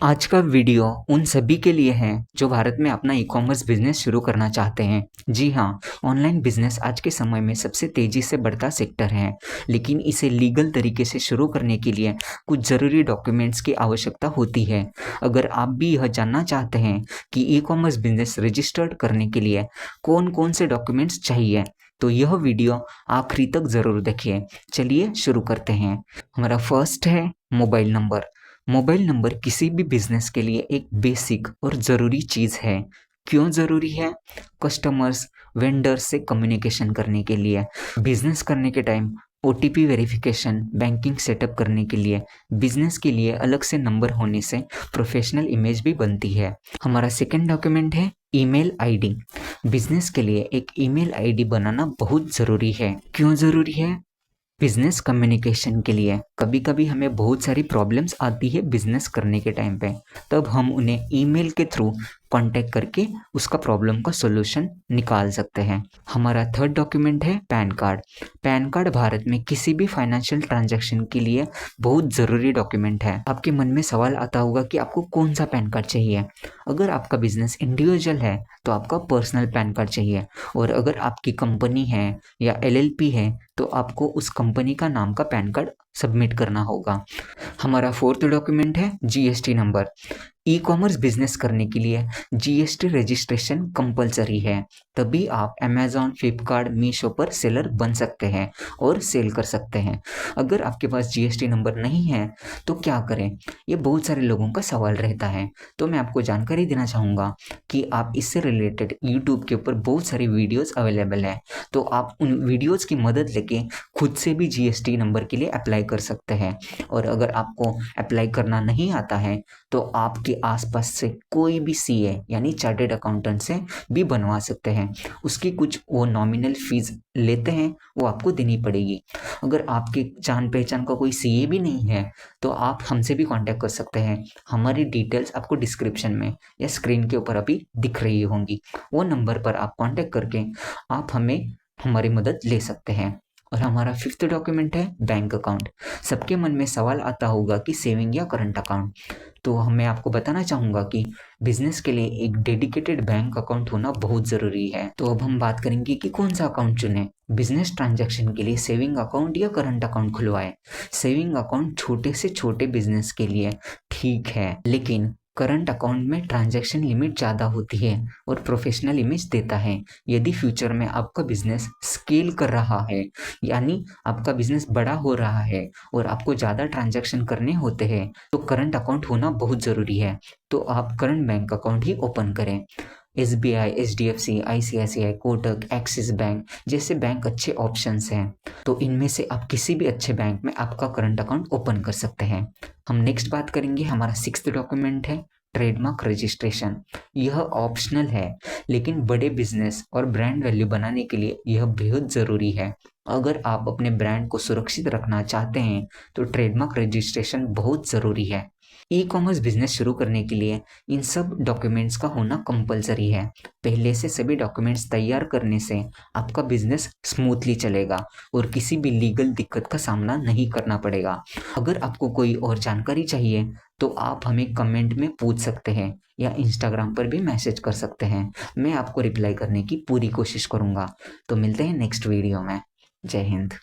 आज का वीडियो उन सभी के लिए है जो भारत में अपना ई-कॉमर्स बिजनेस शुरू करना चाहते हैं। जी हाँ, ऑनलाइन बिजनेस आज के समय में सबसे तेजी से बढ़ता सेक्टर है, लेकिन इसे लीगल तरीके से शुरू करने के लिए कुछ ज़रूरी डॉक्यूमेंट्स की आवश्यकता होती है। अगर आप भी यह जानना चाहते हैं कि ई-कॉमर्स बिजनेस रजिस्टर्ड करने के लिए कौन-कौन से डॉक्यूमेंट्स चाहिए, तो यह वीडियो आखिरी तक ज़रूर देखिए। चलिए शुरू करते हैं। हमारा फर्स्ट है मोबाइल नंबर। मोबाइल नंबर किसी भी बिजनेस के लिए एक बेसिक और ज़रूरी चीज़ है। क्यों ज़रूरी है? कस्टमर्स, वेंडर्स से कम्युनिकेशन करने के लिए, बिजनेस करने के time OTP verification, banking setup करने के लिए, बिजनेस के लिए अलग से नंबर होने से प्रोफेशनल इमेज भी बनती है। हमारा सेकंड डॉक्यूमेंट है ईमेल आईडी। बिजनेस के लिए एक ईमेल आईडी बनाना बहुत ज़रूरी है। क्यों ज़रूरी है? बिजनेस कम्युनिकेशन के लिए कभी कभी हमें बहुत सारी प्रॉब्लम्स आती है बिजनेस करने के टाइम पे, तब हम उन्हें ईमेल के थ्रू कांटेक्ट करके उसका प्रॉब्लम का सॉल्यूशन निकाल सकते हैं। हमारा थर्ड डॉक्यूमेंट है pan card. Pan card Bharat में किसी भी फाइनेंशियल ट्रांजैक्शन के लिए बहुत ज़रूरी डॉक्यूमेंट है। आपके मन में सवाल आता होगा कि आपको कौन सा पैन कार्ड चाहिए। अगर आपका बिजनेस इंडिविजुअल है तो आपका पर्सनल पैन कार्ड चाहिए, और अगर आपकी कंपनी है या एलएलपी है तो आपको उस कंपनी का नाम का पैन कार्ड सबमिट करना होगा। हमारा फोर्थ डॉक्यूमेंट है GST number. E commerce business करने के लिए जीएसटी रजिस्ट्रेशन कंपलसरी है, तभी आप अमेजॉन, फ्लिपकार्ट, मीशो पर सेलर बन सकते हैं और सेल कर सकते हैं। अगर आपके पास जीएसटी नंबर नहीं है तो क्या करें, ये बहुत सारे लोगों का सवाल रहता है। तो मैं आपको जानकारी देना चाहूँगा कि आप इससे रिलेटेड यूट्यूब के ऊपर बहुत सारी वीडियोज़ अवेलेबल है, तो आप उन वीडियोज़ की मदद लेके खुद से भी जीएसटी नंबर के लिए अप्लाई कर सकते हैं। और अगर आपको अप्लाई करना नहीं आता है तो आपके आसपास से कोई भी सीए यानी चार्टेड अकाउंटेंट से भी बनवा सकते हैं। उसकी कुछ वो नॉमिनल फीस लेते हैं, वो आपको देनी पड़ेगी। अगर आपके जान पहचान का कोई सीए भी नहीं है तो आप हमसे भी कांटेक्ट कर सकते हैं। हमारी डिटेल्स आपको डिस्क्रिप्शन में या स्क्रीन के ऊपर अभी दिख रही होंगी। वो नंबर पर आप कांटेक्ट करके आप हमारी मदद ले सकते हैं। और हमारा फिफ्थ डॉक्यूमेंट है बैंक अकाउंट। सबके मन में सवाल आता होगा कि सेविंग या करंट अकाउंट, तो मैं आपको बताना चाहूँगा कि बिजनेस के लिए एक डेडिकेटेड बैंक अकाउंट होना बहुत ज़रूरी है। तो अब हम बात करेंगे कि कौन सा अकाउंट चुनें। बिजनेस ट्रांजैक्शन के लिए सेविंग अकाउंट या करंट अकाउंट खुलवाएं। सेविंग अकाउंट छोटे से छोटे बिजनेस के लिए ठीक है, लेकिन करंट अकाउंट में ट्रांजैक्शन लिमिट ज़्यादा होती है और प्रोफेशनल इमेज देता है। यदि फ्यूचर में आपका बिजनेस स्केल कर रहा है, यानी आपका बिजनेस बड़ा हो रहा है और आपको ज़्यादा ट्रांजैक्शन करने होते हैं, तो करंट अकाउंट होना बहुत ज़रूरी है। तो आप करंट बैंक अकाउंट ही ओपन करें। SBI, HDFC, ICICI, Kotak, axis bank जैसे बैंक अच्छे ऑप्शंस हैं, तो इनमें से आप किसी भी अच्छे बैंक में आपका करंट अकाउंट ओपन कर सकते हैं। हम नेक्स्ट बात करेंगे, हमारा सिक्स्थ डॉक्यूमेंट है ट्रेडमार्क रजिस्ट्रेशन। यह ऑप्शनल है, लेकिन बड़े बिजनेस और ब्रांड वैल्यू बनाने के लिए यह बेहद ज़रूरी है। अगर आप अपने ब्रांड को सुरक्षित रखना चाहते हैं तो ट्रेडमार्क रजिस्ट्रेशन बहुत ज़रूरी है। ई कॉमर्स बिजनेस शुरू करने के लिए इन सब डॉक्यूमेंट्स का होना कंपलसरी है। पहले से सभी डॉक्यूमेंट्स तैयार करने से आपका बिजनेस स्मूथली चलेगा और किसी भी लीगल दिक्कत का सामना नहीं करना पड़ेगा। अगर आपको कोई और जानकारी चाहिए तो आप हमें कमेंट में पूछ सकते हैं या इंस्टाग्राम पर भी मैसेज कर सकते हैं। मैं आपको रिप्लाई करने की पूरी कोशिश करूँगा। तो मिलते हैं नेक्स्ट वीडियो में। जय हिंद।